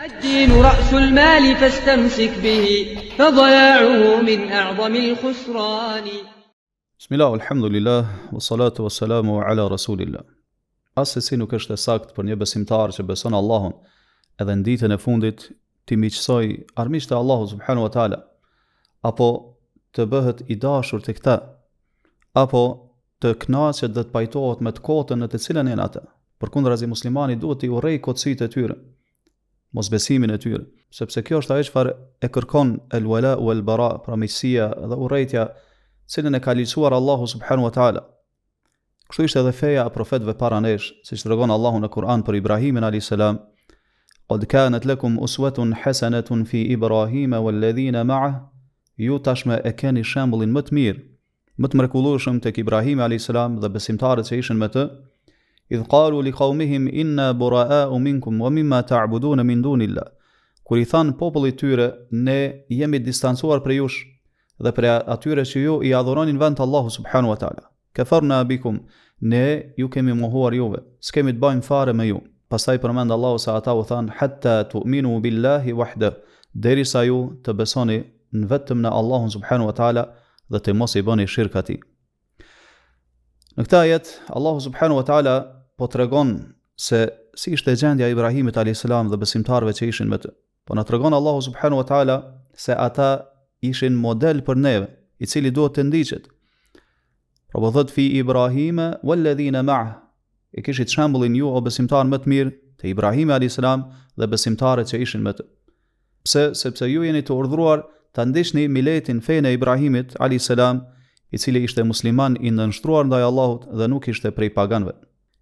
الدين رأس المال فاستمسك به فضياعه من أعظم الخسران. بسم الله والحمد لله والصلاة والسلام على رسول الله. Asesi nuk është e saktë për një besimtar që beson Allahun edhe në ditën e fundit të miqësoj armiqtë e Allahut subhanahu wa taala, apo të bëhet i dashur të këta, apo të kënaqet dhe të pajtohet me të kotën në të cilën janë ata. Përkundrazi muslimani duhet të urrejë kotësitë e tyre, mosbesimin e tyre, sepse kjo është ajo çfarë e kërkon el-wala wal-bara, pra miqësia dhe urrejtja, cilën e ka liçuar Allahu subhanahu wa taala. Kështu ishte edhe feja e profetëve para nesh, siç tregon Allahu në Kur'an për Ibrahimin alayhis salam: "Qad kanat lakum uswatun hasanatun fi Ibrahima walladhina ma'ah", ju tashmë e keni shembullin më të mirë, më të mrekullueshëm tek Ibrahimi alayhis salam dhe besimtarët që ishin me të, idh qalu liqaumihim inna bura'a'u minkum wa mimma ta'budun min dunillah, kur i than popullit tyre, ne jemi distancuar prej jush dhe prej atyre që ju i adhuronin vend Allahu subhanahu wa taala. Kafarna bikum, ne ju kemi mohuar juve, s'kemi të bëjmë fare me ju. Pastaj përmend Allahu se ata u than hatta tu'minu billahi wahda, derisa ju të besoni në vetëm në Allahun subhanahu wa taala dhe të mos i bëni shirk atij. Në këtë ajet Allahu subhanahu wa taala po tregon se si ishte gjendja e Ibrahimit alayhis salam dhe besimtarëve që ishin me të. Po na tregon Allahu subhanahu wa taala se ata ishin model për neve, i cili duhet të ndiqet. Pra po thot fi Ibrahima walladhina ma'ah, e kishit shembullin ju o besimtar më të mirë te Ibrahimi alayhis salam dhe besimtarët që ishin me të. Pse? Sepse ju jeni të urdhëruar ta ndiqni miletin, fenë e Ibrahimit alayhis salam, i cili ishte musliman i nënshtruar ndaj Allahut dhe nuk ishte prej paganëve.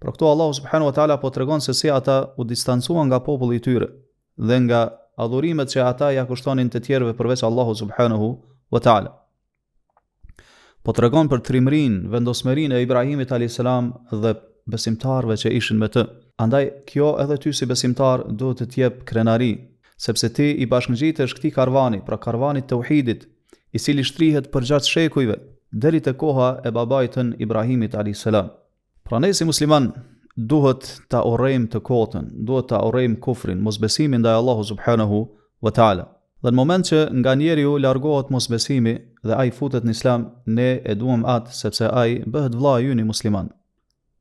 Por këto Allahu subhanahu wa taala po tregon se si ata u distancuan nga populli i tyre dhe nga adhurimet që ata ja kushtonin të tjerëve përveç Allahu subhanahu wa taala. Po tregon për trimërinë, vendosmërinë e Ibrahimit alayhis salam dhe besimtarëve që ishin me të. Andaj kjo edhe ty si besimtar duhet të jep krenari, sepse ti i bashkëngjitesh këtij karvani, pra karvanit tauhidit, i cili shtrihet përgjatë shekujve deri te koha e babait tën Ibrahimit alayhis salam. Pra ne si musliman duhet ta urrejmë të kotën, duhet ta urrejmë kufrin, mosbesimin ndaj Allahu subhanahu wa taala. Dhe në moment që nga njeriu largohet mosbesimi dhe ai futet në islam, ne e duam atë sepse ai bëhet vllai ynë musliman,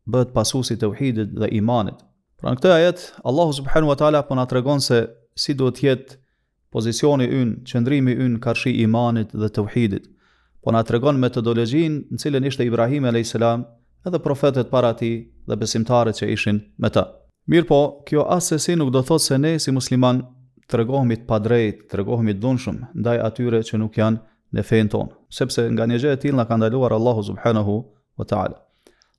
bëhet pasuesi i tauhidit dhe imanit. Pra në këtë ajet Allahu subhanahu wa taala po na tregon se si duhet të jetë pozicioni ynë, qëndrimi ynë karshi imanit dhe tauhidit. Po na tregon metodologjinë në cilën ishte Ibrahimi alayhis salam edhe profetët para tij dhe besimtarët që ishin me ta. Mirë po, kjo asesi nuk do thotë se ne si musliman tregohemi të padrejt, tregohemi të dhunshëm ndaj atyre që nuk janë në fenë tonë, sepse nga një gjë e tillë na ka ndaluar Allahu subhanahu wa taala.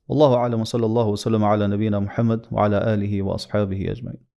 Wallahu a'lam, sallallahu sallam ala nabina Muhammad wa ala alihi wa ashabihi ajma'in.